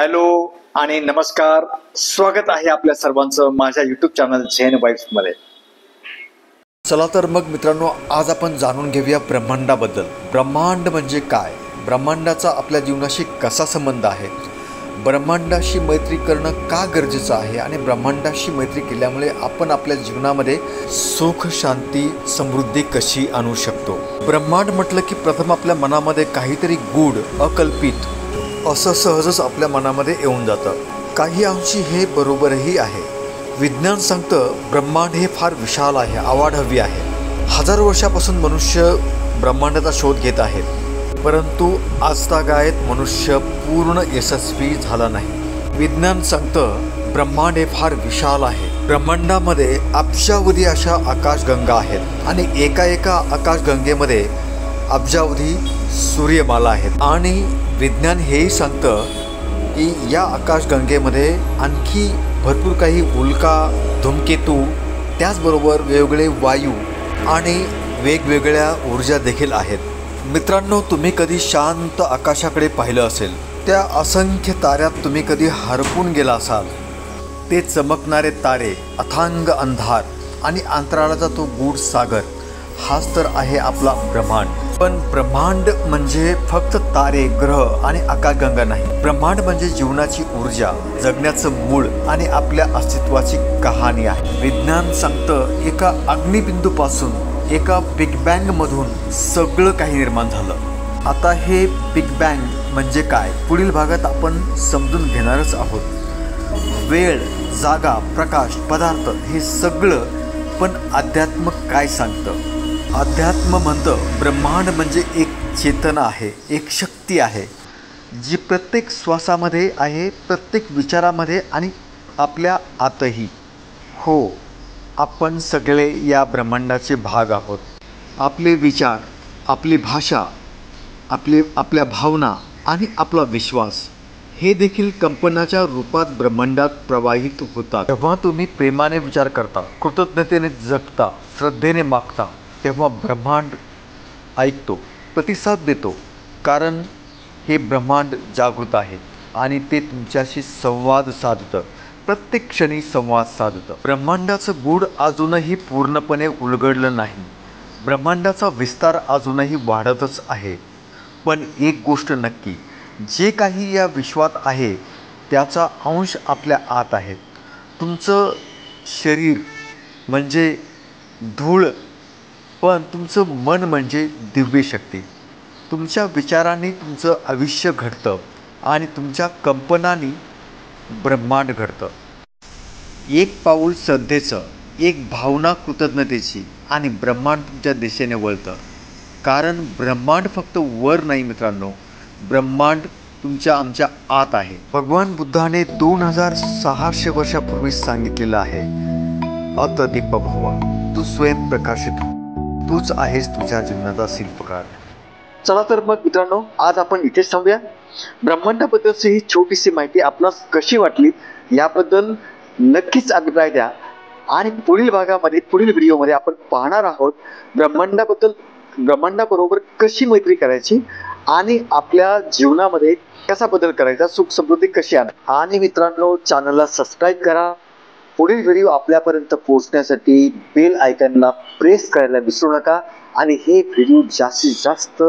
Hello आणि नमस्कार. स्वागत आहे आपल्या सर्वांचं माझ्या यूट्यूब चॅनल झेन वाईब्समध्ये. चला तर मग मित्रांनो, आज आपण जाणून घेऊया ब्रह्मांडाबद्दल. ब्रह्मांड म्हणजे काय, ब्रह्मांडाचा आपल्या जीवनाशी कसा संबंध आहे, ब्रह्मांडाशी मैत्री करणं का गरजेचं आहे आणि ब्रह्मांडाशी मैत्री केल्यामुळे आपण आपल्या जीवनामध्ये सुख, शांती, समृद्धी कशी आणू शकतो. ब्रह्मांड म्हटलं की प्रथम आपल्या मनामध्ये काहीतरी गूढ, अकल्पित असं सहजच आपल्या मनामध्ये येऊन जातं. काही अंशी हे बरोबरही आहे. विज्ञान सांगतं ब्रह्मांड हे फार विशाल आहे, अवाढव्य आहे. हजारो वर्षापासून मनुष्य ब्रह्मांडाचा शोध घेत आहेत, परंतु आजतागायत मनुष्य पूर्ण यशस्वी झाला नाही. विज्ञान सांगतं ब्रह्मांड हे फार विशाल आहे. ब्रह्मांडामध्ये अब्जावधी अशा आकाशगंगा आहेत आणि एका आकाशगंगेमध्ये अब्जावधी सूर्यमाला आहेत. आणि विज्ञान हेही सांगतं की या आकाशगंगेमध्ये आणखी भरपूर काही उल्का, धूमकेतू, त्याचबरोबर वेगवेगळे वायू आणि वेगवेगळ्या ऊर्जा देखील आहेत. मित्रांनो, तुम्ही कधी शांत आकाशाकडे पाहिलं असेल, त्या असंख्य ताऱ्यात तुम्ही कधी हरपून गेला असाल. ते चमकणारे तारे, अथांग अंधार आणि अंतराळाचा तो गूढ सागर, हाच तर आहे आपला ब्रह्मांड. पण ब्रह्मांड म्हणजे फक्त तारे, ग्रह आणि आकाशगंगा नाही. ब्रह्मांड म्हणजे जीवनाची ऊर्जा, जगण्याचं मूळ आणि आपल्या अस्तित्वाची कहाणी आहे. विज्ञान सांगतं एका अग्निबिंदूपासून, एका बिग बँगमधून सगळं काही निर्माण झालं. आता हे बिग बँग म्हणजे काय, पुढील भागात आपण समजून घेणारच आहोत. वेळ, जागा, प्रकाश, पदार्थ हे सगळं. पण अध्यात्म काय सांगतं? अध्यात्म म्हणतं ब्रह्मांड म्हणजे एक चेतना आहे, एक शक्ती आहे, जी प्रत्येक श्वासामध्ये आहे, प्रत्येक विचारामध्ये आणि आपल्या आतही. हो, आपण सगळे या ब्रह्मांडाचे भाग आहोत. आपले विचार, आपली भाषा, आपल्या भावना आणि आपला विश्वास हे देखील कंपनाच्या रूपात ब्रह्मांडात प्रवाहित होतात. जेव्हा तुम्ही प्रेमाने विचार करता, कृतज्ञतेने जगता, श्रद्धेने मागता, तेव्हा ब्रह्मांड ऐकतो, प्रतिसाद देतो. कारण हे ब्रह्मांड जागृत आहे आणि ते तुमच्याशी संवाद साधतं, प्रत्येक क्षणी संवाद साधतं. ब्रह्मांडाचं गूढ अजूनही पूर्णपणे उलगडलं नाही. ब्रह्मांडाचा विस्तार अजूनही वाढतच आहे. पण एक गोष्ट नक्की, जे काही या विश्वात आहे त्याचा अंश आपल्या आत आहे. तुमचं शरीर म्हणजे धूळ, पण तुमचं मन म्हणजे दिव्य शक्ती. तुमच्या विचारांनी तुमचं आयुष्य घडतं आणि तुमच्या कंपनांनी ब्रह्मांड घडतं. एक पाऊल श्रद्धेचं, एक भावना कृतज्ञतेची आणि ब्रह्मांड तुमच्या दिशेने वळतं. कारण ब्रह्मांड फक्त वर नाही मित्रांनो, ब्रह्मांड आमच्या आत आहे. भगवान बुद्धाने 2600 वर्षापूर्वी सांगितलेलं आहे, अतदीप भव, तू स्वयं प्रकाशित हो, तूच आहेस तुझ्या जीवनाचा शिल्पकार. चला तर मग मित्रांनो, आज आपण इथेच थांबूया. ब्रह्मांडाबद्दलची ही छोटीशी माहिती आपणास कशी वाटली याबद्दल नक्कीच अभिप्राय द्या. आणि पुढील भागामध्ये, पुढील व्हिडिओमध्ये आपण पाहणार आहोत ब्रह्मांडाबरोबर कशी मैत्री करायची आणि आपल्या जीवनामध्ये कसा बदल करायचा, सुख समृद्धी कशी आणा. आणि मित्रांनो, चॅनलला सबस्क्राईब करा. पुढील व्हिडिओ आपल्यापर्यंत पोहोचण्यासाठी बेल आयकॉनला प्रेस करायला विसरू नका. आणि हे व्हिडिओ जास्तीत जास्त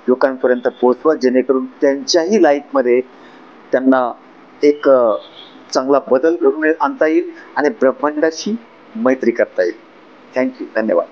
लोकांपर्यंत पोहोचवा, जेणेकरून त्यांच्याही लाईफमध्ये त्यांना एक चांगला बदल घडून आणता येईल आणि ब्रह्मांडाशी मैत्री करता येईल. थँक्यू, धन्यवाद.